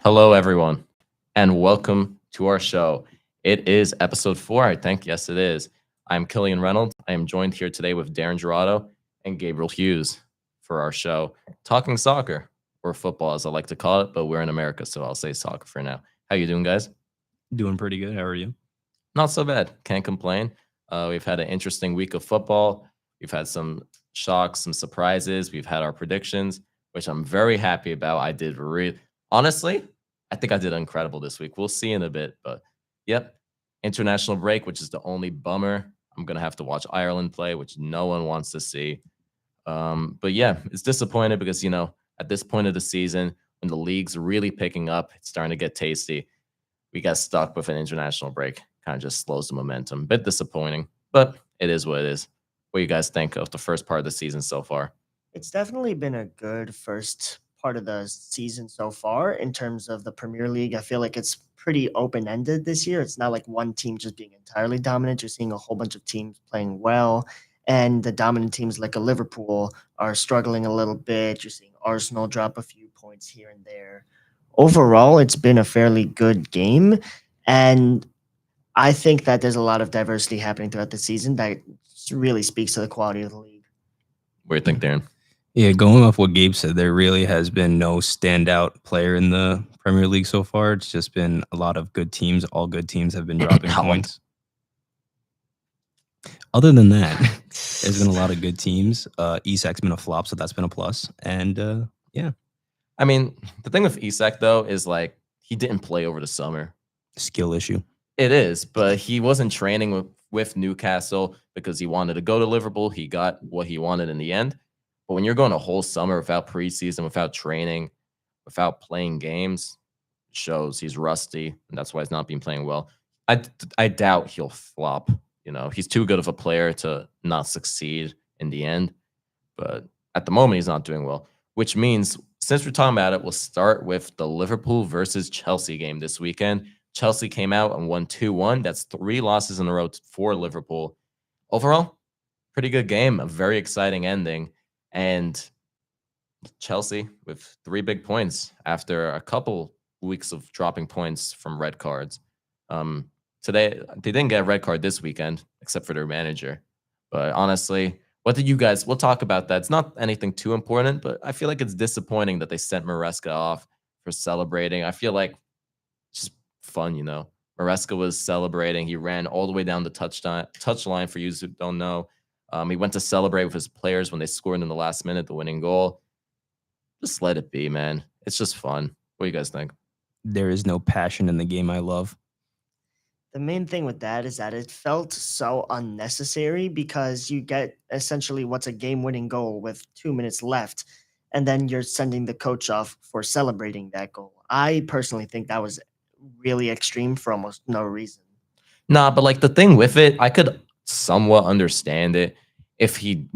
Hello, everyone, and welcome to our show. It is episode 4, I think. Yes, it is. I'm Killian Reynolds. I am joined here today with Darren Gerardo and Gabriel Hughes for our show, Talking Soccer, or football, as I like to call it, but we're in America, so I'll say soccer for now. How you doing, guys? Doing pretty good. How are you? Not so bad. Can't complain. We've had an interesting week of football. We've had some shocks, some surprises. We've had our predictions, which I'm very happy about. I did honestly, I think I did incredible this week. We'll see in a bit, but yep. International break, which is the only bummer. I'm gonna have to watch Ireland play, which no one wants to see. But yeah, it's disappointing because at this point of the season, when the league's really picking up, it's starting to get tasty. We got stuck with an international break. Kind of just slows the momentum. Bit disappointing, but it is what it is. What do you guys think of the first part of the season so far? It's definitely been a good first part of the season so far in terms of the Premier League. I feel like it's pretty open ended this year. It's not like one team just being entirely dominant. You're seeing a whole bunch of teams playing well. And the dominant teams like a Liverpool are struggling a little bit. You're seeing Arsenal drop a few points here and there. Overall, it's been a fairly good game. And I think that there's a lot of diversity happening throughout the season that really speaks to the quality of the league. What do you think, Darren? Yeah, going off what Gabe said, there really has been no standout player in the Premier League so far. It's just been a lot of good teams. All good teams have been dropping points. Other than that, there's been a lot of good teams. Isak's been a flop, so that's been a plus. And yeah, I mean, the thing with Isak though is like he didn't play over the summer. skill issue. It is, but he wasn't training with Newcastle because he wanted to go to Liverpool. He got what he wanted in the end. But when you're going a whole summer without preseason, without training, without playing games, it shows he's rusty, and that's why he's not been playing well. I doubt he'll flop. He's too good of a player to not succeed in the end. But at the moment, he's not doing well, which means since we're talking about it, we'll start with the Liverpool versus Chelsea game this weekend. Chelsea came out and won 2-1. That's 3 losses in a row for Liverpool. Overall, pretty good game, a very exciting ending. And Chelsea with 3 big points after a couple weeks of dropping points from red cards. Today, they didn't get a red card this weekend, except for their manager. But honestly, what did you guys? We'll talk about that. It's not anything too important, but I feel like it's disappointing that they sent Maresca off for celebrating. I feel like it's just fun. Maresca was celebrating. He ran all the way down the touchline for you who don't know. He went to celebrate with his players when they scored in the last minute, the winning goal. Just let it be, man. It's just fun. What do you guys think? There is no passion in the game I love. The main thing with that is that it felt so unnecessary because you get essentially what's a game winning goal with 2 minutes left, and then you're sending the coach off for celebrating that goal. I personally think that was really extreme for almost no reason. Nah, but like the thing with it, I could somewhat understand it if you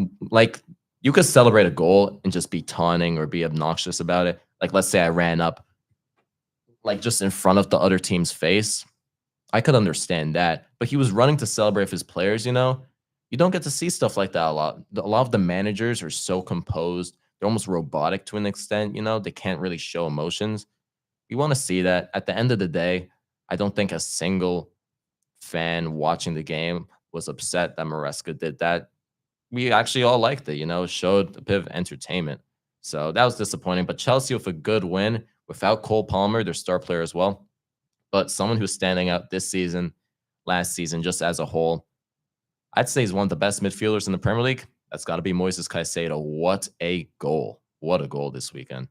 could celebrate a goal and just be taunting or be obnoxious about it. Like, let's say I ran up, like just in front of the other team's face. I could understand that, but he was running to celebrate with his players. You don't get to see stuff like that a lot. A lot of the managers are so composed; they're almost robotic to an extent. They can't really show emotions. We want to see that. At the end of the day, I don't think a single fan watching the game was upset that Maresca did that. We actually all liked it. Showed a bit of entertainment. So that was disappointing. But Chelsea with a good win without Cole Palmer, their star player as well, but someone who's standing out this season, last season, just as a whole. I'd say he's one of the best midfielders in the Premier League. That's got to be Moises Caicedo. What a goal. What a goal this weekend.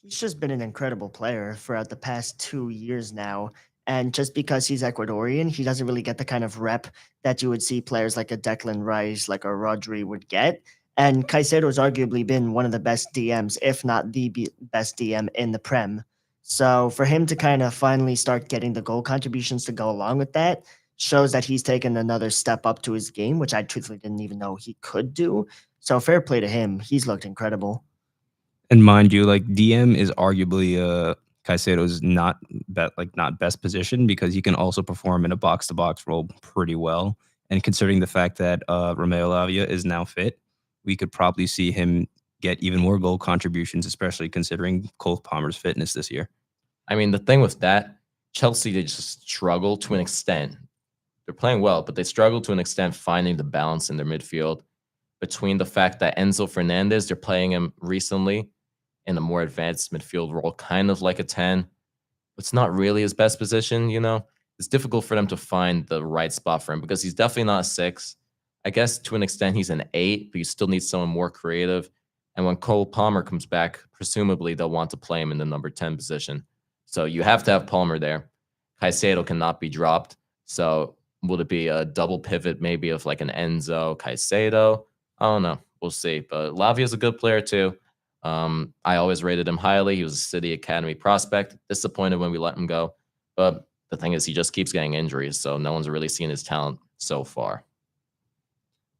He's just been an incredible player throughout the past 2 years now. And just because he's Ecuadorian, he doesn't really get the kind of rep that you would see players like a Declan Rice, like a Rodri would get. And Caicedo has arguably been one of the best DMs, if not the best DM in the Prem. So for him to kind of finally start getting the goal contributions to go along with that shows that he's taken another step up to his game, which I truthfully didn't even know he could do. So fair play to him. He's looked incredible. And mind you, like DM is arguably Caicedo's not best position because he can also perform in a box to box role pretty well. And considering the fact that Romeo Lavia is now fit, we could probably see him get even more goal contributions, especially considering Cole Palmer's fitness this year. I mean, the thing with that, Chelsea, they just struggle to an extent. They're playing well, but they struggle to an extent finding the balance in their midfield between the fact that Enzo Fernandez, they're playing him recently in a more advanced midfield role, kind of like a 10. It's not really his best position, you know? It's difficult for them to find the right spot for him because he's definitely not a 6. I guess to an extent he's an 8, but you still need someone more creative. And when Cole Palmer comes back, presumably they'll want to play him in the number 10 position. So you have to have Palmer there. Caicedo cannot be dropped. So would it be a double pivot maybe of like an Enzo, Caicedo? I don't know. We'll see. But Lavia's a good player too. I always rated him highly. He was a City Academy prospect. Disappointed when we let him go. But the thing is, he just keeps getting injuries. So no one's really seen his talent so far.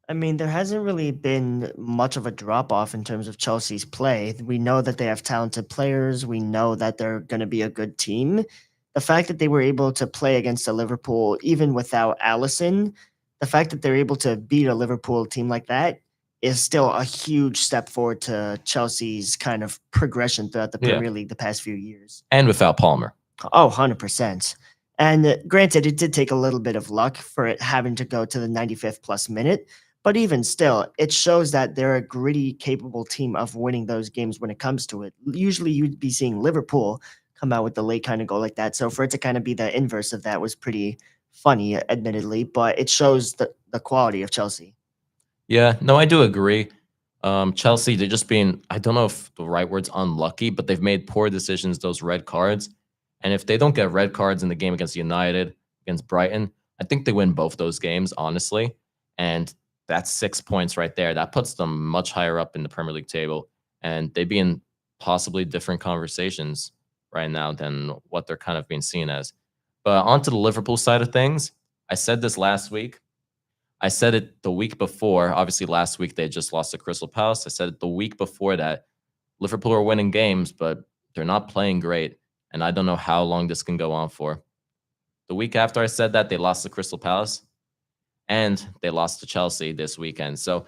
I mean, there hasn't really been much of a drop off in terms of Chelsea's play. We know that they have talented players. We know that they're going to be a good team. The fact that they were able to play against a Liverpool, even without Allison, the fact that they're able to beat a Liverpool team like that is still a huge step forward to Chelsea's kind of progression throughout the Yeah. Premier League the past few years. And without Palmer. Oh, 100%. And granted, it did take a little bit of luck for it having to go to the 95th plus minute. But even still, it shows that they're a gritty, capable team of winning those games when it comes to it. Usually you'd be seeing Liverpool come out with the late kind of goal like that. So for it to kind of be the inverse of that was pretty funny, admittedly, but it shows the quality of Chelsea. Yeah, no, I do agree. Chelsea, they're just being, I don't know if the right word's unlucky, but they've made poor decisions, those red cards. And if they don't get red cards in the game against United, against Brighton, I think they win both those games, honestly. And that's 6 points right there. That puts them much higher up in the Premier League table. And they'd be in possibly different conversations right now than what they're kind of being seen as. But onto the Liverpool side of things, I said this last week. I said it the week before. Obviously, last week they just lost to Crystal Palace. I said it the week before that. Liverpool are winning games, but they're not playing great. And I don't know how long this can go on for. The week after I said that, they lost to Crystal Palace. And they lost to Chelsea this weekend. So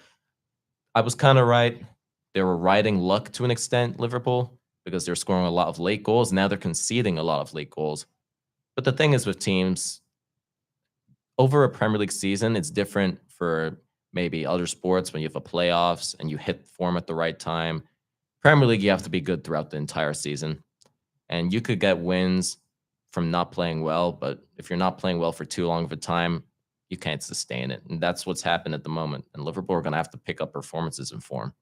I was kind of right. They were riding luck to an extent, Liverpool, because they're scoring a lot of late goals. Now they're conceding a lot of late goals. But the thing is with teams, over a Premier League season, it's different for maybe other sports when you have a playoffs and you hit form at the right time. Premier League, you have to be good throughout the entire season. And you could get wins from not playing well, but if you're not playing well for too long of a time, you can't sustain it. And that's what's happened at the moment. And Liverpool are going to have to pick up performances in form.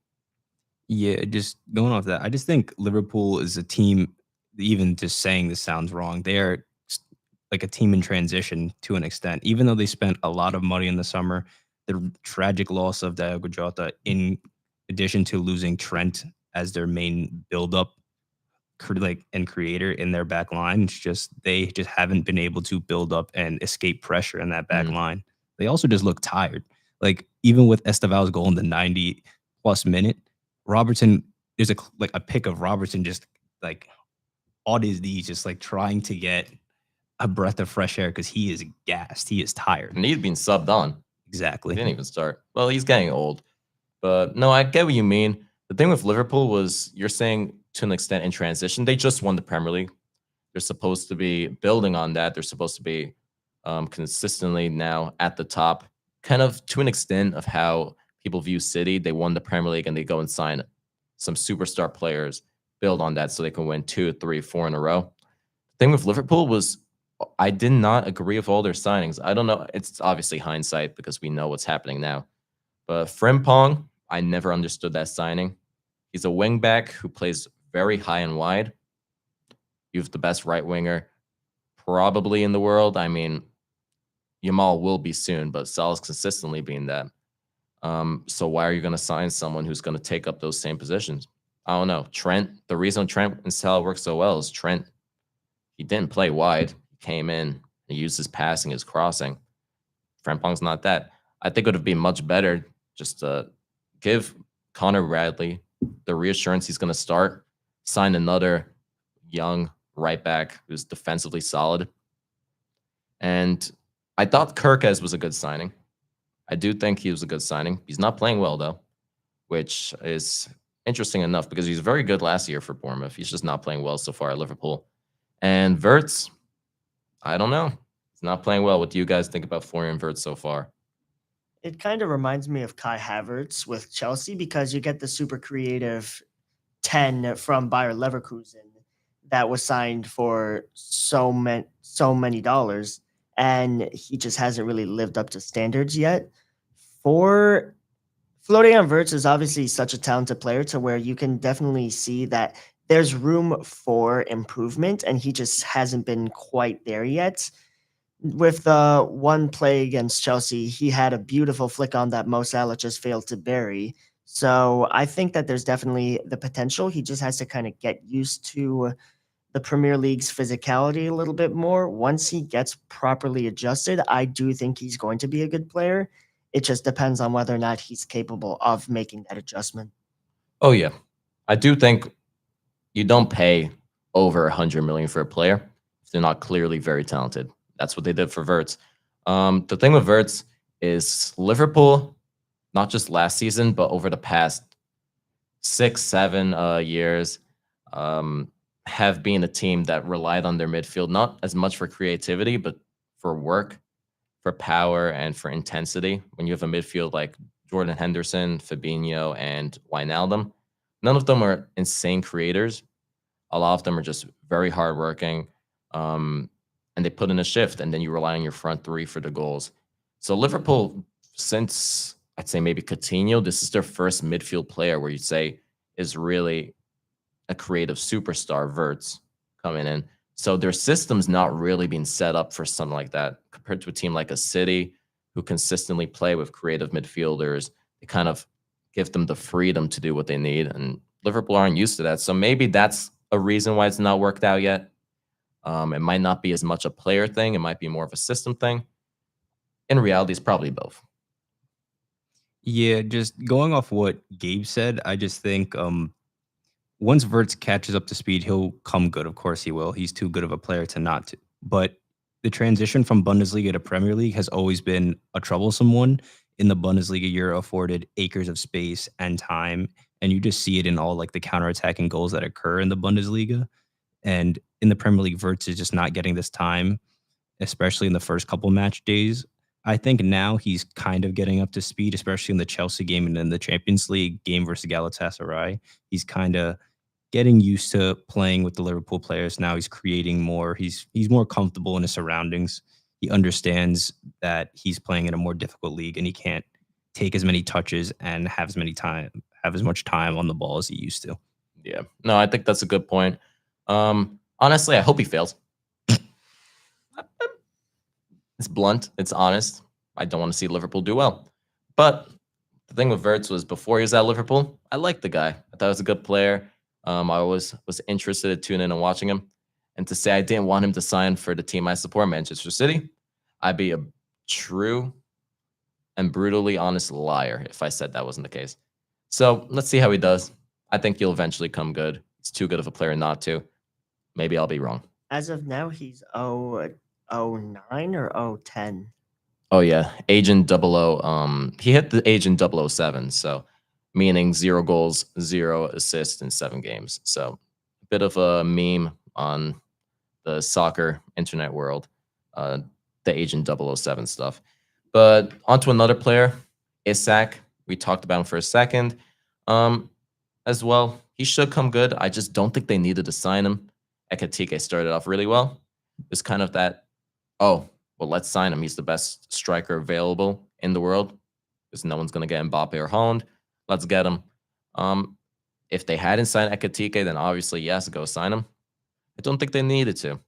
Yeah, just going off that, I just think Liverpool is a team, even just saying this sounds wrong, they're like a team in transition to an extent. Even though they spent a lot of money in the summer, the tragic loss of Diogo Jota, in addition to losing Trent as their main build-up and creator in their back line, it's just they just haven't been able to build up and escape pressure in that back line. They also just look tired. Like even with Esteval's goal in the 90 plus minute, Robertson, there's a pic of Robertson just like on his knees, just like trying to get a breath of fresh air because he is gassed. He is tired. And he's been subbed on. Exactly. He didn't even start. Well, he's getting old. But no, I get what you mean. The thing with Liverpool was you're saying to an extent in transition, they just won the Premier League. They're supposed to be building on that. They're supposed to be consistently now at the top, kind of to an extent of how people view City. They won the Premier League and they go and sign some superstar players, build on that so they can win 2, 3, 4 in a row. The thing with Liverpool was I did not agree with all their signings. I don't know. It's obviously hindsight because we know what's happening now. But Frimpong, I never understood that signing. He's a wingback who plays very high and wide. You have the best right winger probably in the world. I mean, Yamal will be soon, but Salah's consistently being that. So why are you going to sign someone who's going to take up those same positions? I don't know. Trent, the reason Trent and Salah work so well is Trent, he didn't play wide. He came in, he used his passing, his crossing. Frimpong's not that. I think it would be much better just to give Connor Bradley the reassurance he's going to start, sign another young right back who's defensively solid. And I thought Kirkes was a good signing. I do think he was a good signing. He's not playing well, though, which is interesting enough because he was very good last year for Bournemouth. He's just not playing well so far at Liverpool. And Verts, I don't know. He's not playing well. What do you guys think about Florian Verts so far? It kind of reminds me of Kai Havertz with Chelsea because you get the super creative 10 from Bayer Leverkusen that was signed for so many dollars, and he just hasn't really lived up to standards yet. For Florian Wirtz is obviously such a talented player to where you can definitely see that there's room for improvement, and he just hasn't been quite there yet. With the one play against Chelsea, he had a beautiful flick on that Mo Salah just failed to bury. So I think that there's definitely the potential. He just has to kind of get used to the Premier League's physicality a little bit more. Once he gets properly adjusted, I do think he's going to be a good player. It just depends on whether or not he's capable of making that adjustment. Oh yeah, I do think you don't pay over 100 million for a player if they're not clearly very talented. That's what they did for Verts. The thing with Verts is Liverpool, not just last season, but over the past 6, 7 years, have been a team that relied on their midfield not as much for creativity, but for work, for power, and for intensity. When you have a midfield like Jordan Henderson, Fabinho, and Wijnaldum, none of them are insane creators. A lot of them are just very hardworking, and they put in a shift, and then you rely on your front three for the goals. So Liverpool, since I'd say maybe Coutinho, this is their first midfield player where you'd say is really a creative superstar, Verts, coming in. So their system's not really being set up for something like that compared to a team like a City who consistently play with creative midfielders. They kind of give them the freedom to do what they need, and Liverpool aren't used to that. So maybe that's a reason why it's not worked out yet. It might not be as much a player thing. It might be more of a system thing. In reality, it's probably both. Yeah, just going off what Gabe said, I just think once Verts catches up to speed, he'll come good. Of course he will. He's too good of a player to not to. But the transition from Bundesliga to Premier League has always been a troublesome one. In the Bundesliga, you're afforded acres of space and time, and you just see it in all like the counterattacking goals that occur in the Bundesliga. And in the Premier League, Verts is just not getting this time, especially in the first couple match days. I think now he's kind of getting up to speed, especially in the Chelsea game and in the Champions League game versus Galatasaray. He's kind of getting used to playing with the Liverpool players. Now he's creating more. He's more comfortable in his surroundings. He understands that he's playing in a more difficult league and he can't take as many touches and have as much time on the ball as he used to. Yeah. No, I think that's a good point. Honestly, I hope he fails. It's blunt. It's honest. I don't want to see Liverpool do well. But the thing with Verts was before he was at Liverpool, I liked the guy. I thought he was a good player. I always was interested to tune in and watching him. And to say I didn't want him to sign for the team I support, Manchester City, I'd be a true and brutally honest liar if I said that wasn't the case. So let's see how he does. I think he'll eventually come good. He's too good of a player not to. Maybe I'll be wrong. As of now, he's 009 or 010. Oh yeah, Agent 00. He hit the Agent 007, so meaning 0 goals, 0 assists in 7 games. So a bit of a meme on the soccer internet world, the Agent 007 stuff. But on to another player, Isak. We talked about him for a second. As well, he should come good. I just don't think they needed to sign him. Ekatike started off really well. It's kind of that, oh, well, let's sign him. He's the best striker available in the world because no one's going to get Mbappe or Holland. Let's get him. If they hadn't signed Ekatike, then obviously, yes, go sign him. I don't think they needed to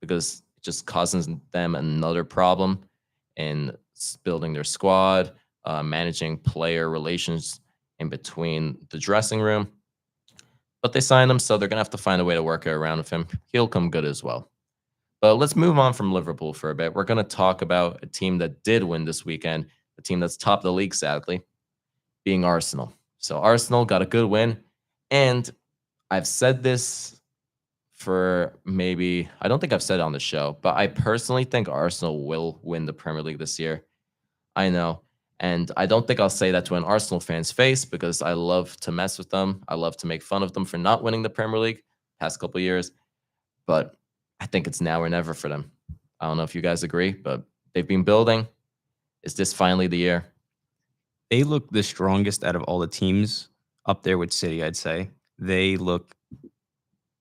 because it just causes them another problem in building their squad, managing player relations in between the dressing room. But they signed him, so they're going to have to find a way to work around with him. He'll come good as well. But let's move on from Liverpool for a bit. We're going to talk about a team that did win this weekend, a team that's top of the league, sadly, being Arsenal. So Arsenal got a good win. And I've said this for maybe, I don't think I've said it on the show, but I personally think Arsenal will win the Premier League this year. I know. And I don't think I'll say that to an Arsenal fan's face because I love to mess with them. I love to make fun of them for not winning the Premier League past couple years. But I think it's now or never for them. I don't know if you guys agree, but they've been building. Is this finally the year? They look the strongest out of all the teams, up there with City, I'd say. They look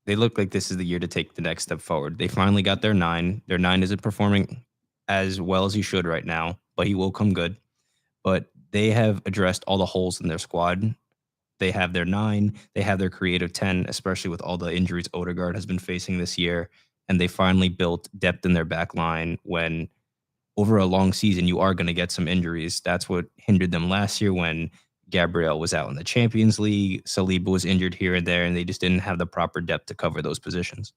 like this is the year to take the next step forward. They finally got their 9. Their 9 isn't performing as well as he should right now, but he will come good. But they have addressed all the holes in their squad. They have their 9. They have their creative 10, especially with all the injuries Odegaard has been facing this year. And they finally built depth in their back line when over a long season, you are going to get some injuries. That's what hindered them last year when Gabriel was out in the Champions League. Saliba was injured here and there, and they just didn't have the proper depth to cover those positions.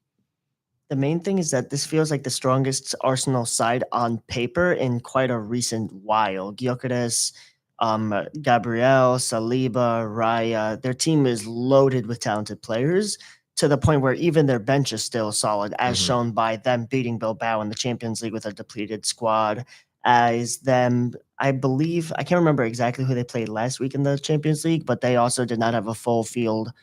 The main thing is that this feels like the strongest Arsenal side on paper in quite a recent while. Gyökeres, Gabriel, Saliba, Raya, their team is loaded with talented players to the point where even their bench is still solid, as Mhm. shown by them beating Bilbao in the Champions League with a depleted squad. As them, I believe, I can't remember exactly who they played last week in the Champions League, but they also did not have a full field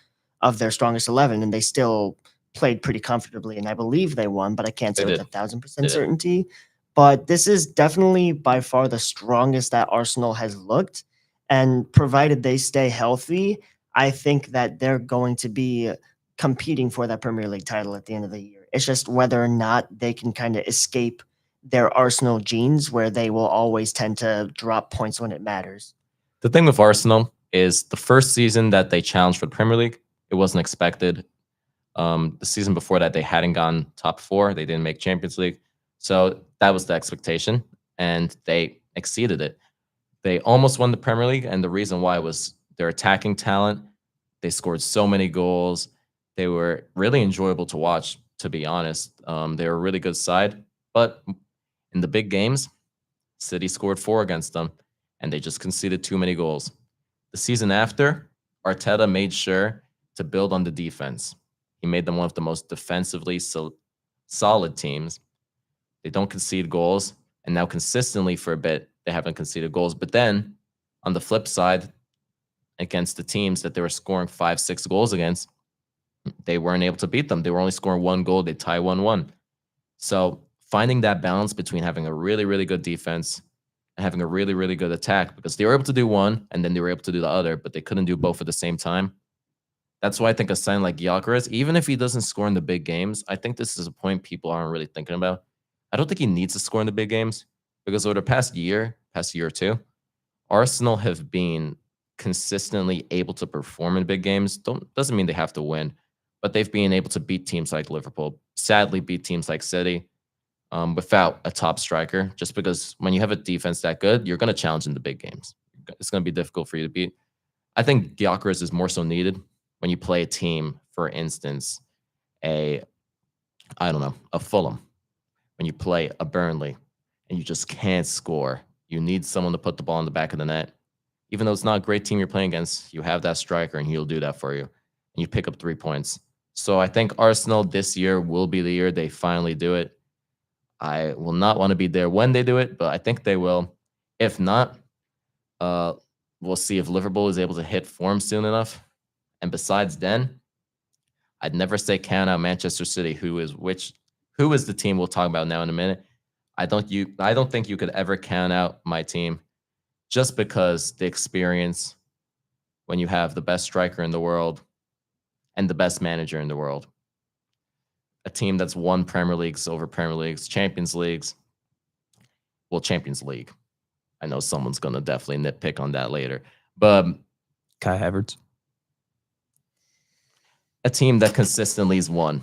of their strongest 11, and they still played pretty comfortably, and I believe they won, but I can't They say with did. 1,000% Yeah. certainty. But this is definitely by far the strongest that Arsenal has looked, and provided they stay healthy, I think that they're going to be competing for that Premier League title at the end of the year. It's just whether or not they can kind of escape their Arsenal genes, where they will always tend to drop points when it matters. The thing with Arsenal is the first season that they challenged for the Premier League, it wasn't expected. The season before that, they hadn't gone top 4. They didn't make Champions League. So that was the expectation, and they exceeded it. They almost won the Premier League, and the reason why was their attacking talent. They scored so many goals. They were really enjoyable to watch, to be honest. They were a really good side, but in the big games, City scored 4 against them, and they just conceded too many goals. The season after, Arteta made sure to build on the defense. He made them one of the most defensively solid teams. They don't concede goals, and now consistently for a bit, they haven't conceded goals. But then, on the flip side, against the teams that they were scoring 5, 6 goals against, they weren't able to beat them. They were only scoring 1 goal. They tie 1-1. So finding that balance between having a really, really good defense and having a really, really good attack, because they were able to do one and then they were able to do the other, but they couldn't do both at the same time. That's why I think a sign like Gyökeres, even if he doesn't score in the big games, I think this is a point people aren't really thinking about. I don't think he needs to score in the big games, because over the past year or two, Arsenal have been consistently able to perform in big games. Doesn't mean they have to win, but they've been able to beat teams like Liverpool, sadly beat teams like City, without a top striker, just because when you have a defense that good, you're going to challenge in the big games. It's going to be difficult for you to beat. I think Gyökeres is more so needed when you play a team, for instance, a Fulham, when you play a Burnley and you just can't score. You need someone to put the ball in the back of the net. Even though it's not a great team you're playing against, you have that striker and he'll do that for you. And you pick up 3 points. So I think Arsenal this year will be the year they finally do it. I will not want to be there when they do it, but I think they will. If not, we'll see if Liverpool is able to hit form soon enough. And besides then, I'd never say count out Manchester City, who is the team we'll talk about now in a minute. I don't think you could ever count out my team, just because the experience when you have the best striker in the world and the best manager in the world. A team that's won Premier Leagues over Premier Leagues, Champions Leagues. Well, Champions League. I know someone's going to definitely nitpick on that later. But Kai Havertz. A team that consistently has won.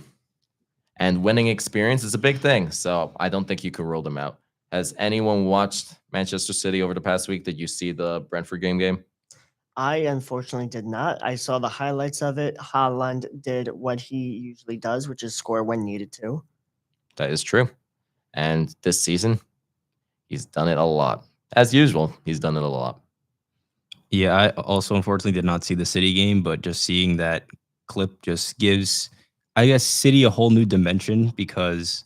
And winning experience is a big thing. So I don't think you could rule them out. Has anyone watched Manchester City over the past week? Did you see the Brentford game? I unfortunately did not. I saw the highlights of it. Haaland did what he usually does, which is score when needed to. That is true. And this season, he's done it a lot. As usual, he's done it a lot. Yeah, I also unfortunately did not see the City game, but just seeing that clip just gives, I guess, City a whole new dimension, because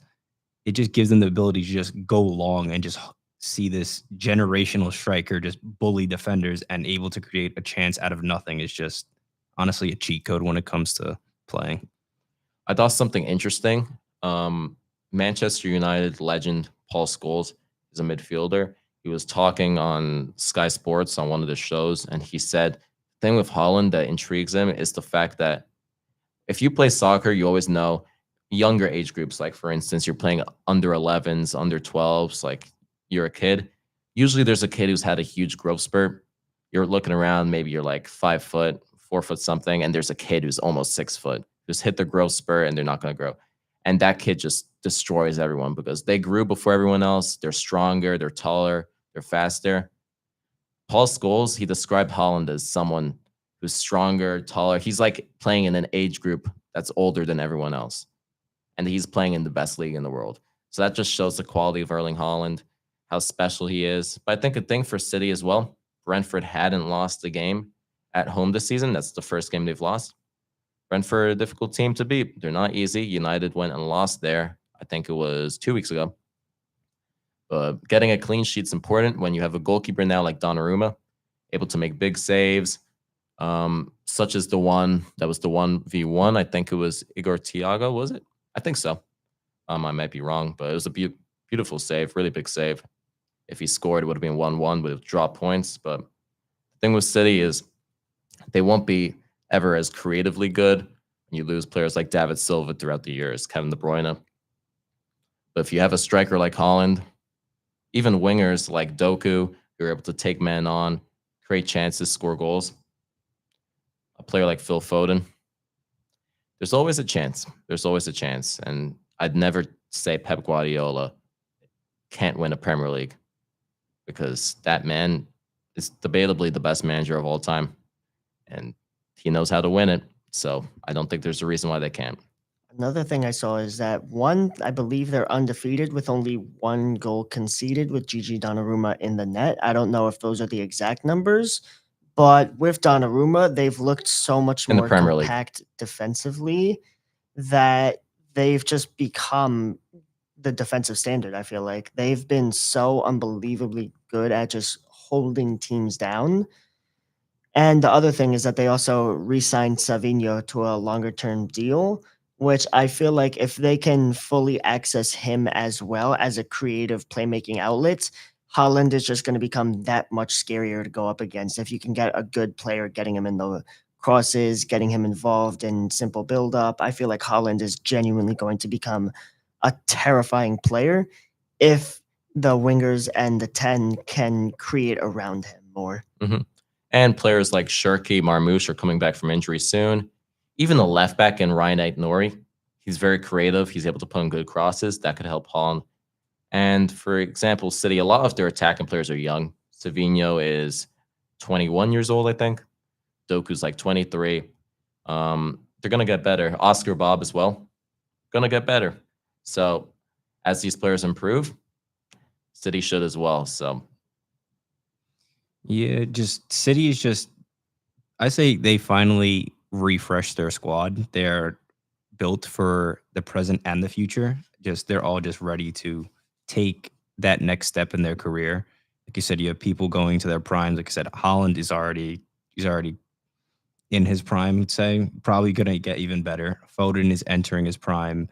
it just gives them the ability to just go long and just see this generational striker just bully defenders and able to create a chance out of nothing. Is just honestly a cheat code when it comes to playing. I thought something interesting. Manchester United legend Paul Scholes is a midfielder. He was talking on Sky Sports on one of the shows, and he said the thing with Holland that intrigues him is the fact that if you play soccer, you always know younger age groups. Like, for instance, you're playing under 11s, under 12s, like you're a kid. Usually there's a kid who's had a huge growth spurt. You're looking around, maybe you're like 5 foot, 4 foot something, and there's a kid who's almost 6 foot, who's hit their growth spurt and they're not going to grow. And that kid just destroys everyone because they grew before everyone else. They're stronger, they're taller, they're faster. Paul Scholes, he described Holland as someone who's stronger, taller. He's like playing in an age group that's older than everyone else. And he's playing in the best league in the world. So that just shows the quality of Erling Haaland, how special he is. But I think a thing for City as well, Brentford hadn't lost a game at home this season. That's the first game they've lost. Brentford, a difficult team to beat. They're not easy. United went and lost there. I think it was 2 weeks ago. But getting a clean sheet's important when you have a goalkeeper now like Donnarumma, able to make big saves, such as the one that was the 1v1. I think it was Igor Thiago, was it? I think so. I might be wrong, but it was a beautiful save, really big save. If he scored, it would have been 1-1, would have dropped points. But the thing with City is they won't be ever as creatively good when you lose players like David Silva throughout the years, Kevin De Bruyne. But if you have a striker like Haaland, even wingers like Doku, who are able to take men on, create chances, score goals, a player like Phil Foden, there's always a chance. There's always a chance. And I'd never say Pep Guardiola can't win a Premier League because that man is debatably the best manager of all time. And he knows how to win it. So I don't think there's a reason why they can't. Another thing I saw is that I believe they're undefeated with only 1 goal conceded with Gigi Donnarumma in the net. I don't know if those are the exact numbers, but with Donnarumma, they've looked so much In the more Premier League. compact defensively that they've just become the defensive standard. I feel like they've been so unbelievably good at just holding teams down. And the other thing is that they also re-signed Savinho to a longer term deal, which I feel like if they can fully access him as well as a creative playmaking outlet, Holland is just going to become that much scarier to go up against. If you can get a good player, getting him in the crosses, getting him involved in simple build up, I feel like Holland is genuinely going to become a terrifying player if the wingers and the 10 can create around him more. Mm-hmm. And players like Shirky, Marmoush are coming back from injury soon. Even the left back in Ryan Ait-Nouri, he's very creative. He's able to put in good crosses. That could help Holland. And for example, City, a lot of their attacking players are young. Savinho is 21 years old, I think. Doku's like 23. They're going to get better. Oscar Bob as well. Going to get better. So as these players improve, City should as well. So yeah, just City is just, I say they finally refreshed their squad. They're built for the present and the future. They're all just ready to take that next step in their career. Like you said, you have people going to their primes. Like I said, Holland he's already in his prime, I'd say. Probably going to get even better. Foden is entering his prime.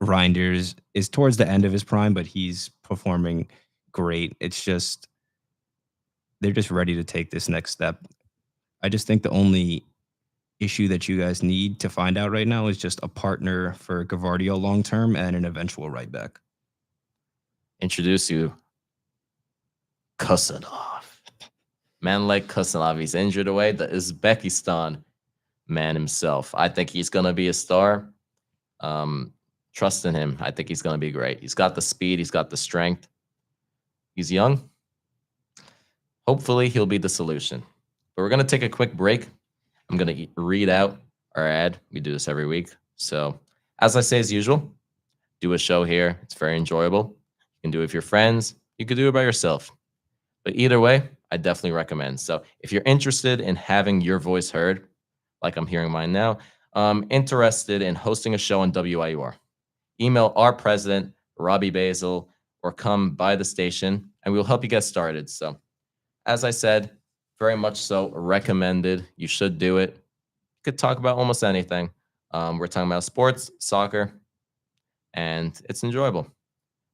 Reinders is towards the end of his prime, but he's performing great. It's just, they're just ready to take this next step. I just think the only issue that you guys need to find out right now is just a partner for Gavardio long term and an eventual right back. Introduce you Kusanov. Man like Kusanov, he's injured away. The Uzbekistan man himself. I think he's going to be a star. Trust in him. I think he's going to be great. He's got the speed. He's got the strength. He's young. Hopefully, he'll be the solution. But we're going to take a quick break. I'm going to read out our ad. We do this every week. So, as I say, as usual, do a show here. It's very enjoyable. You can do it with your friends. You could do it by yourself. But either way, I definitely recommend. So, if you're interested in having your voice heard, like I'm hearing mine now, interested in hosting a show on WIUR, email our president, Robbie Basil, or come by the station, and we'll help you get started. So, as I said, very much so recommended. You should do it. You could talk about almost anything. We're talking about sports, soccer, and it's enjoyable.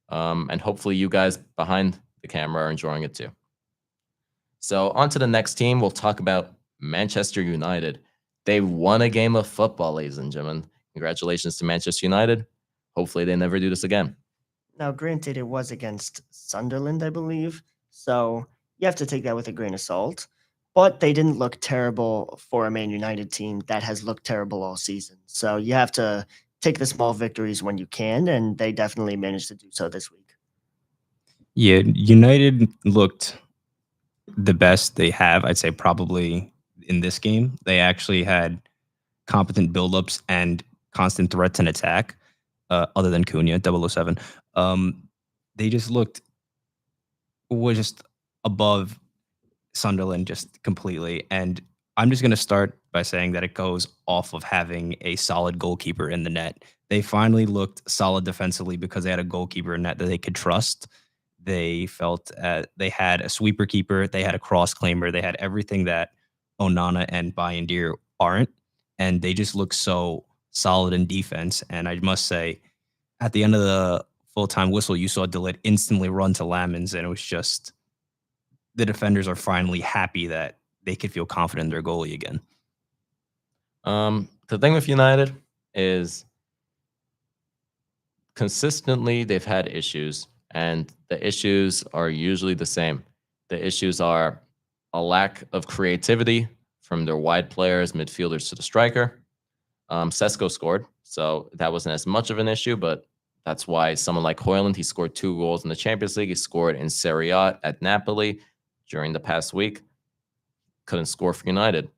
And hopefully you guys behind the camera are enjoying it too. So on to the next team. We'll talk about Manchester United. They won a game of football, ladies and gentlemen. Congratulations to Manchester United. Hopefully they never do this again. Now, granted, it was against Sunderland, I believe, so you have to take that with a grain of salt. But they didn't look terrible for a Man United team that has looked terrible all season. So you have to take the small victories when you can, and they definitely managed to do so this week. Yeah, United looked the best they have, I'd say, probably in this game. They actually had competent buildups and constant threats and attack, other than Cunha, 007. They just were just above Sunderland just completely. And I'm just going to start by saying that it goes off of having a solid goalkeeper in the net. They finally looked solid defensively because they had a goalkeeper in net that they could trust. They felt they had a sweeper keeper, they had a cross claimer, they had everything that Onana and Bayindir aren't, and they just look so solid in defense. And I must say, at the end of the full-time whistle, you saw Delit instantly run to Lamens, and it was just the defenders are finally happy that they could feel confident in their goalie again. The thing with United is consistently they've had issues, and the issues are usually the same. The issues are a lack of creativity from their wide players, midfielders to the striker. Sesko scored, so that wasn't as much of an issue, but that's why someone like Højlund, he scored 2 goals in the Champions League. He scored in Serie A at Napoli during the past week. Couldn't score for United.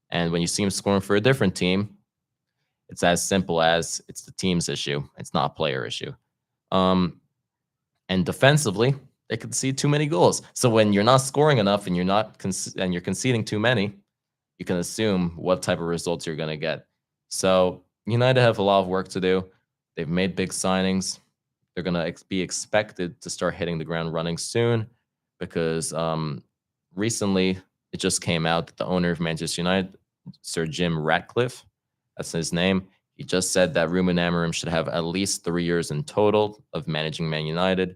And when you see him scoring for a different team, it's as simple as it's the team's issue. It's not a player issue. And defensively, they concede too many goals. So when you're not scoring enough and you're conceding too many, you can assume what type of results you're going to get. So United have a lot of work to do. They've made big signings. They're going to be expected to start hitting the ground running soon because recently it just came out that the owner of Manchester United, Sir Jim Ratcliffe, that's his name, he just said that Ruben Amorim should have at least 3 years in total of managing Man United,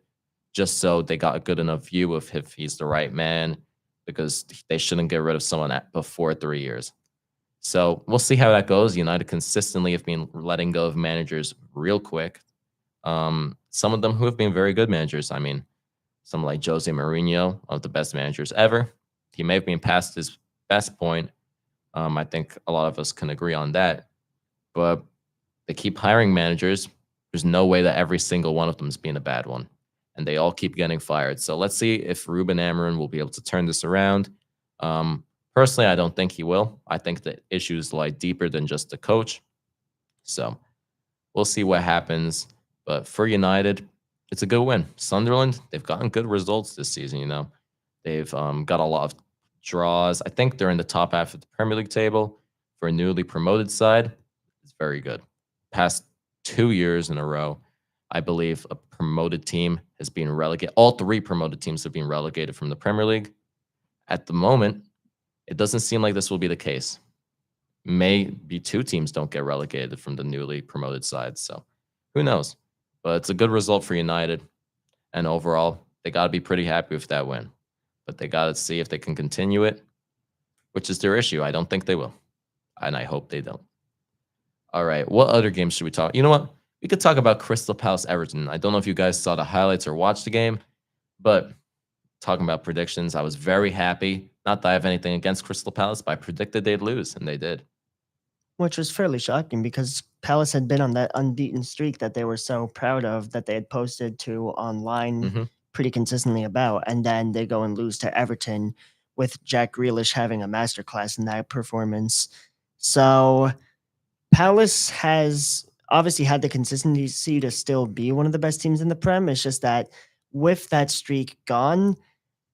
just so they got a good enough view of if he's the right man, because they shouldn't get rid of someone before 3 years. So we'll see how that goes. United consistently have been letting go of managers real quick. Some of them who have been very good managers. I mean, someone like Jose Mourinho, one of the best managers ever. He may have been past his best point. I think a lot of us can agree on that. But they keep hiring managers. There's no way that every single one of them is being a bad one. And they all keep getting fired. So let's see if Ruben Amorim will be able to turn this around. Personally, I don't think he will. I think the issues lie deeper than just the coach. So we'll see what happens. But for United, it's a good win. Sunderland, they've gotten good results this season, you know. They've got a lot of draws. I think they're in the top half of the Premier League table. For a newly promoted side, it's very good. Past 2 years in a row, I believe a promoted team has been relegated. All 3 promoted teams have been relegated from the Premier League. At the moment, it doesn't seem like this will be the case. Maybe 2 teams don't get relegated from the newly promoted side. So who knows? But it's a good result for United. And overall, they got to be pretty happy with that win. But they got to see if they can continue it, which is their issue. I don't think they will. And I hope they don't. All right. What other games should we talk? You know what? We could talk about Crystal Palace Everton. I don't know if you guys saw the highlights or watched the game, but talking about predictions, I was very happy. Not that I have anything against Crystal Palace, but I predicted they'd lose, and they did. Which was fairly shocking because Palace had been on that unbeaten streak that they were so proud of that they had posted to online pretty consistently about. And then they go and lose to Everton with Jack Grealish having a masterclass in that performance. So Palace has obviously had the consistency to still be one of the best teams in the Prem. It's just that with that streak gone,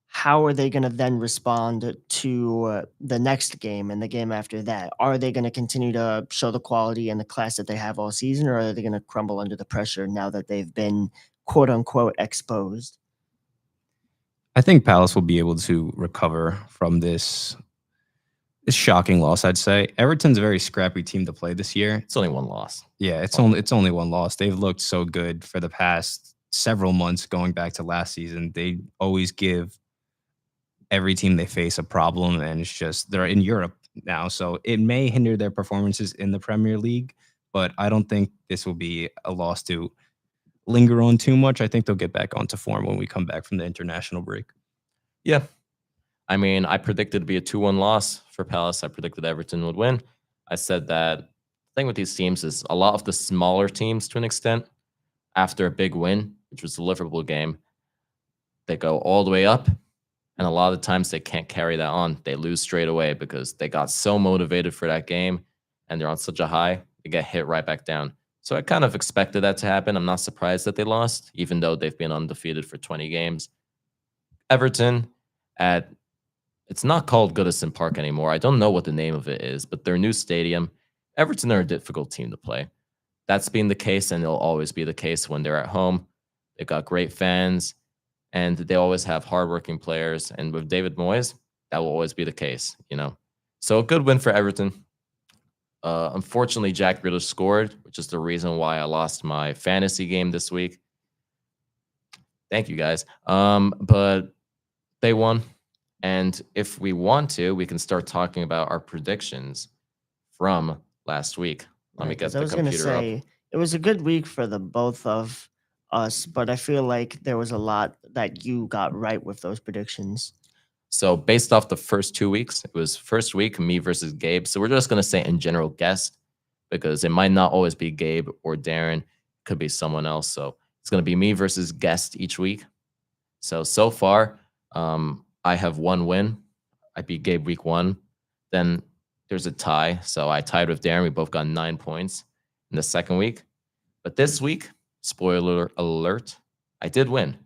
how are they going to then respond to the next game and the game after that? Are they going to continue to show the quality and the class that they have all season, or are they going to crumble under the pressure now that they've been quote unquote exposed? I think Palace will be able to recover from this a shocking loss, I'd say. Everton's a very scrappy team to play this year. It's only one loss. Yeah, it's only one loss. They've looked so good for the past several months, going back to last season. They always give every team they face a problem, and it's just they're in Europe now, so it may hinder their performances in the Premier League. But I don't think this will be a loss to linger on too much. I think they'll get back onto form when we come back from the international break. Yeah. I mean, I predicted to be a 2-1 loss for Palace. I predicted Everton would win. I said that the thing with these teams is a lot of the smaller teams, to an extent, after a big win, which was the Liverpool game, they go all the way up. And a lot of the times they can't carry that on. They lose straight away because they got so motivated for that game and they're on such a high, they get hit right back down. So I kind of expected that to happen. I'm not surprised that they lost, even though they've been undefeated for 20 games. Everton it's not called Goodison Park anymore. I don't know what the name of it is, but their new stadium, Everton are a difficult team to play. That's been the case, and it'll always be the case when they're at home. They've got great fans, and they always have hardworking players. And with David Moyes, that will always be the case, you know. So a good win for Everton. Unfortunately, Jack Grealish scored, which is the reason why I lost my fantasy game this week. Thank you, guys. But they won. And if we want to, we can start talking about our predictions from last week. Let me get the computer up. It was a good week for the both of us, but I feel like there was a lot that you got right with those predictions. So based off the first 2 weeks, it was first week, me versus Gabe. So we're just going to say in general guess, because it might not always be Gabe or Darren. It could be someone else. So it's going to be me versus guest each week. So far, I have one win. I beat Gabe week 1. Then there's a tie. So I tied with Darren. We both got 9 points in the second week. But this week, spoiler alert, I did win.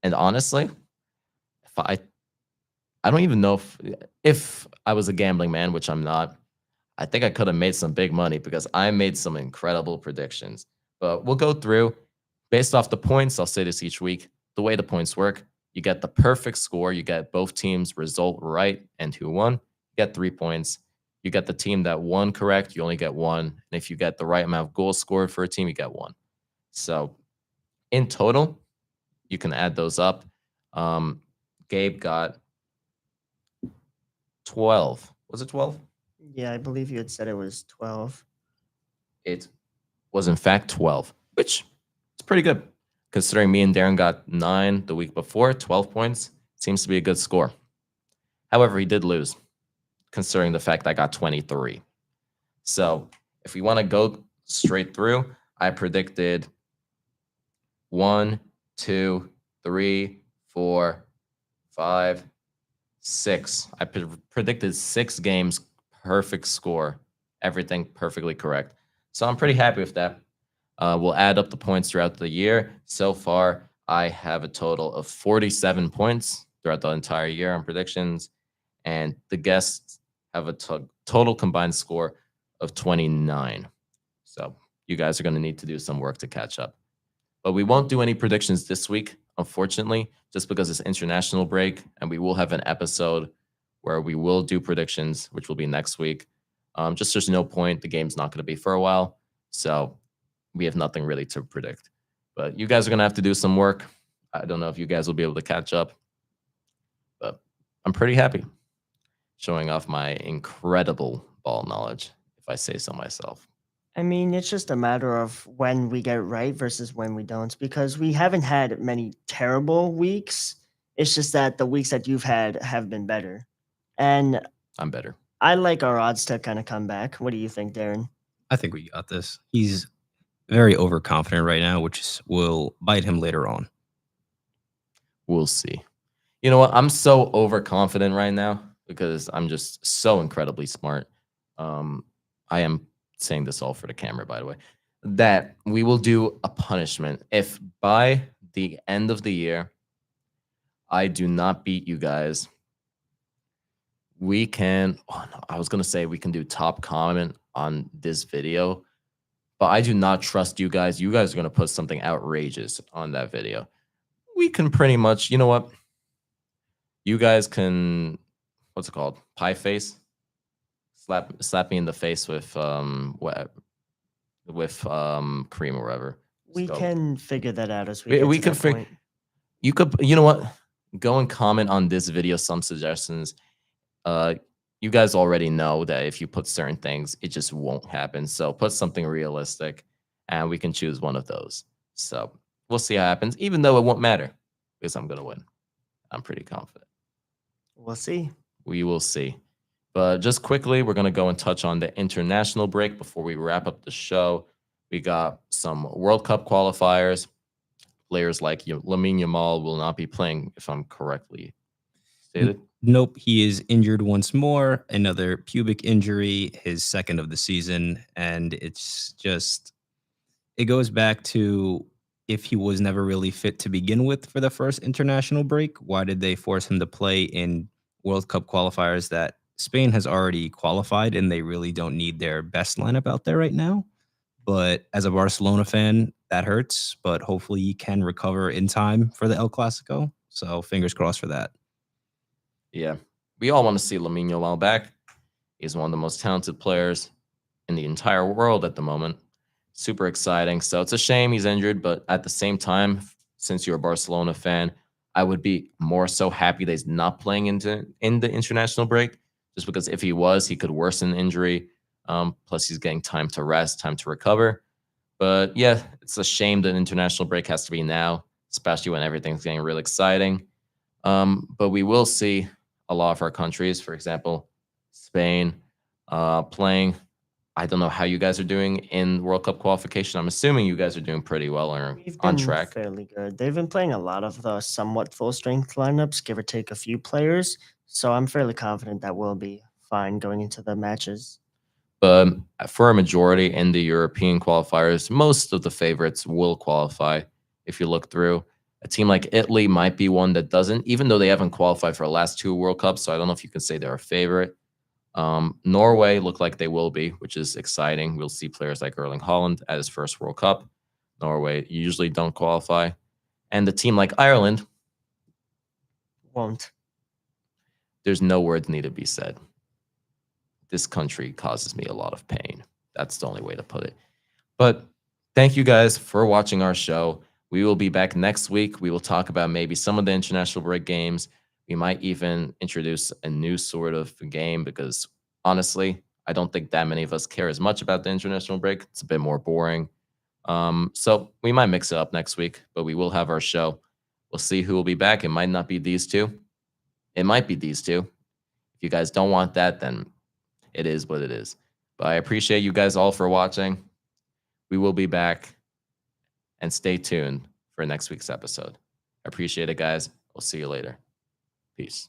And honestly, I don't even know if I was a gambling man, which I'm not. I think I could have made some big money because I made some incredible predictions. But we'll go through based off the points. I'll say this each week. The way the points work, you get the perfect score. You get both teams' result right and who won. You get 3 points. You get the team that won correct. You only get 1. And if you get the right amount of goals scored for a team, you get 1. So in total, you can add those up. Gabe got 12. Was it 12? Yeah, I believe you had said it was 12. It was in fact 12, which is pretty good considering me and Darren got 9 the week before. 12 points seems to be a good score. However, he did lose considering the fact that I got 23. So if we want to go straight through, I predicted 1, 2, 3, 4, 5, 6. I predicted 6 games, perfect score, everything perfectly correct. So I'm pretty happy with that. We'll add up the points throughout the year. So far, I have a total of 47 points throughout the entire year on predictions. And the guests have a total combined score of 29. So you guys are going to need to do some work to catch up. But we won't do any predictions this week, unfortunately, just because it's international break, and we will have an episode where we will do predictions, which will be next week. Just there's no point. The game's not going to be for a while, so we have nothing really to predict. But you guys are going to have to do some work. I don't know if you guys will be able to catch up, but I'm pretty happy showing off my incredible ball knowledge, if I say so myself. I mean, it's just a matter of when we get it right versus when we don't, because we haven't had many terrible weeks. It's just that the weeks that you've had have been better. And I'm better. I like our odds to kind of come back. What do you think, Darren? I think we got this. He's very overconfident right now, which will bite him later on. We'll see. You know what? I'm so overconfident right now because I'm just so incredibly smart. I am saying this all for the camera, by the way, that we will do a punishment. If by the end of the year, I do not beat you guys, we can, I was going to say we can do top comment on this video, but I do not trust you guys. You guys are going to put something outrageous on that video. We can pretty much, you know what? You guys can, what's it called? Pie face? slap me in the face with cream or whatever. We So can figure that out as we we, get we to could that figure. point. You know what? Go and comment on this video some suggestions. You guys already know that if you put certain things, it just won't happen. So put something realistic, and we can choose one of those. So we'll see how it happens, even though it won't matter because I'm gonna win. I'm pretty confident. We'll see. We will see. But just quickly, we're gonna go and touch on the international break before we wrap up the show. We got some World Cup qualifiers. Players like Lamine Yamal will not be playing, if I'm correctly stated. Nope, he is injured once more. Another pubic injury, his second of the season. And it's just, it goes back to if he was never really fit to begin with for the first international break, why did they force him to play in World Cup qualifiers that Spain has already qualified and they really don't need their best lineup out there right now? But as a Barcelona fan, that hurts. But hopefully he can recover in time for the El Clasico. So fingers crossed for that. Yeah, we all want to see Lamine Yamal back. He's one of the most talented players in the entire world at the moment. Super exciting. So it's a shame he's injured, but at the same time, since you're a Barcelona fan, I would be more so happy that he's not playing in the international break, just because if he was, he could worsen the injury. Plus, he's getting time to rest, time to recover. But yeah, it's a shame that international break has to be now, especially when everything's getting really exciting. But we will see a lot of our countries, for example, Spain, playing. I don't know how you guys are doing in World Cup qualification. I'm assuming you guys are doing pretty well or We've on been track. fairly good. They've been playing a lot of the somewhat full strength lineups, give or take a few players. So I'm fairly confident that we'll be fine going into the matches. But for a majority in the European qualifiers, most of the favorites will qualify. If you look through, a team like Italy might be one that doesn't, even though they haven't qualified for the last 2 World Cups. So I don't know if you can say they're a favorite. Norway look like they will be, which is exciting. We'll see players like Erling Haaland at his first World Cup. Norway usually don't qualify. And the team like Ireland, Won't. there's no words need to be said. This country causes me a lot of pain. That's the only way to put it. But thank you guys for watching our show. We will be back next week. We will talk about maybe some of the international break games. We might even introduce a new sort of game because honestly, I don't think that many of us care as much about the international break. It's a bit more boring. So we might mix it up next week, but we will have our show. We'll see who will be back. It might not be these two. It might be these two. If you guys don't want that, then it is what it is. But I appreciate you guys all for watching. We will be back. And stay tuned for next week's episode. I appreciate it, guys. We'll see you later. Peace.